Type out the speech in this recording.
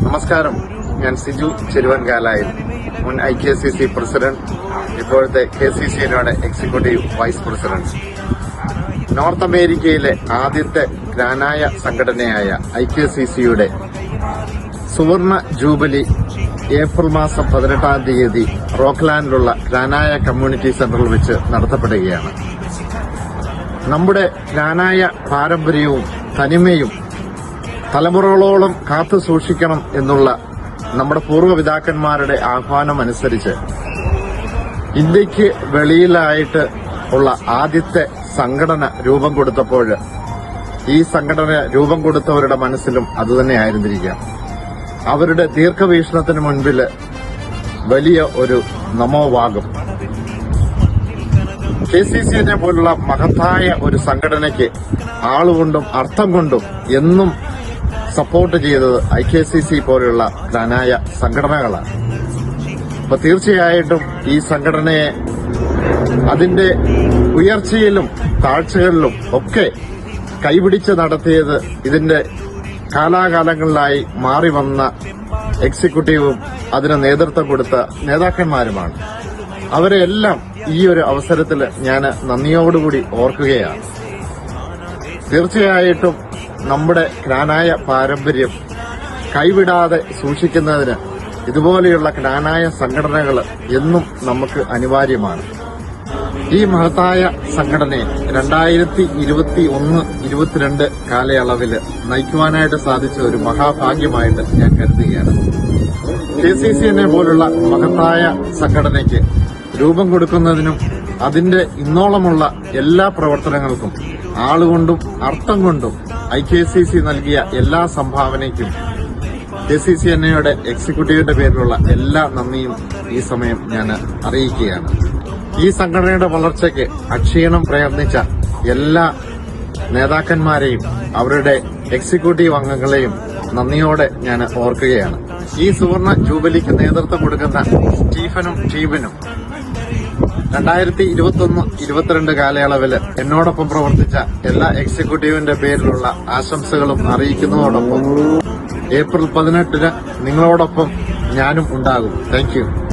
നമസ്കാരം. ഞാൻ സിജു ചെരുവൻകാലായിൽ, മുൻ IKCC പ്രസിഡന്റ്, ഇപ്പോഴത്തെ KCCയുടെ എക്സിക്യൂട്ടീവ് വൈസ് പ്രസിഡന്റ്. നോർത്ത് അമേരിക്കയിലെ ആദ്യത്തെ ജ്ഞാനായ സംഘടനയായ IKCCയുടെ സുവർണ ജൂബിലി ഏപ്രിൽ മാസം 18-ാം തീയതി റോക്ക്ലാൻഡിലുള്ള ജ്ഞാനായ കമ്മ്യൂണിറ്റി സെന്ററിൽ വെച്ച് നടത്തപ്പെടുകയാണ്. നമ്മുടെ ജ്ഞാനായ പാരമ്പര്യവും തനിമയും തലമുറകളോളം കാത്തു സൂക്ഷിക്കണം എന്നുള്ള നമ്മുടെ പൂർവ്വപിതാക്കന്മാരുടെ ആഹ്വാനം അനുസരിച്ച് ഇന്ത്യക്ക് വെളിയിലായിട്ട് ഉള്ള ആദ്യത്തെ സംഘടന രൂപം കൊടുത്തപ്പോൾ ഈ സംഘടന രൂപം കൊടുത്തവരുടെ മനസ്സിലും അതുതന്നെയായിരുന്നിരിക്കാം. അവരുടെ ദീർഘവീക്ഷണത്തിന് മുൻപിൽ വലിയ ഒരു നമോവാകും. KCCനെ പോലുള്ള മഹത്തായ ഒരു സംഘടനയ്ക്ക് ആളുകൊണ്ടും അർത്ഥം കൊണ്ടും എന്നും സപ്പോർട്ട് ചെയ്തത് IKCC പോലുള്ള ജ്ഞാനായ സംഘടനകളാണ്. അപ്പൊ തീർച്ചയായിട്ടും ഈ സംഘടനയെ അതിന്റെ ഉയർച്ചയിലും താഴ്ചകളിലും ഒക്കെ കൈപിടിച്ച് നടത്തിയത് ഇതിന്റെ കാലാകാലങ്ങളിലായി മാറി വന്ന എക്സിക്യൂട്ടീവും അതിന് നേതൃത്വം കൊടുത്ത നേതാക്കന്മാരുമാണ്. അവരെല്ലാം ഈ ഒരു അവസരത്തിൽ ഞാൻ നന്ദിയോടുകൂടി ഓർക്കുകയാണ്. തീർച്ചയായിട്ടും നമ്മുടെ ജ്ഞാനായ പാരമ്പര്യം കൈവിടാതെ സൂക്ഷിക്കുന്നതിന് ഇതുപോലെയുള്ള ജ്ഞാനായ സംഘടനകൾ എന്നും നമുക്ക് അനിവാര്യമാണ്. ഈ മഹത്തായ സംഘടനയെ 2021-22 കാലയളവിൽ നയിക്കുവാനായിട്ട് സാധിച്ച ഒരു മഹാഭാഗ്യമായിട്ട് ഞാൻ കരുതുകയാണ്. KCCനെ പോലുള്ള മഹത്തായ സംഘടനയ്ക്ക് രൂപം കൊടുക്കുന്നതിനും അതിന്റെ ഇന്നോളമുള്ള എല്ലാ പ്രവർത്തനങ്ങൾക്കും ആളുകൊണ്ടും അർത്ഥം കൊണ്ടും IKCC നൽകിയ എല്ലാ സംഭാവനയ്ക്കും KCCയുടെ എക്സിക്യൂട്ടീവിന്റെ പേരിലുള്ള എല്ലാ നന്ദിയും ഈ സമയം ഞാൻ അറിയിക്കുകയാണ്. ഈ സംഘടനയുടെ വളർച്ചയ്ക്ക് അക്ഷീണം പ്രയത്നിച്ച എല്ലാ നേതാക്കന്മാരെയും അവരുടെ എക്സിക്യൂട്ടീവ് അംഗങ്ങളെയും നന്ദിയോടെ ഞാൻ ഓർക്കുകയാണ്. ഈ സുവർണ ജൂബിലിക്ക് നേതൃത്വം കൊടുക്കുന്ന സ്റ്റീഫനും ടീമിനും 2021-22 കാലയളവിൽ എന്നോടൊപ്പം പ്രവർത്തിച്ച എല്ലാ എക്സിക്യൂട്ടീവിന്റെ പേരിലുള്ള ആശംസകളും അറിയിക്കുന്നതോടൊപ്പം ഏപ്രിൽ 18-ന് നിങ്ങളോടൊപ്പം ഞാനും ഉണ്ടാകും. Thank you.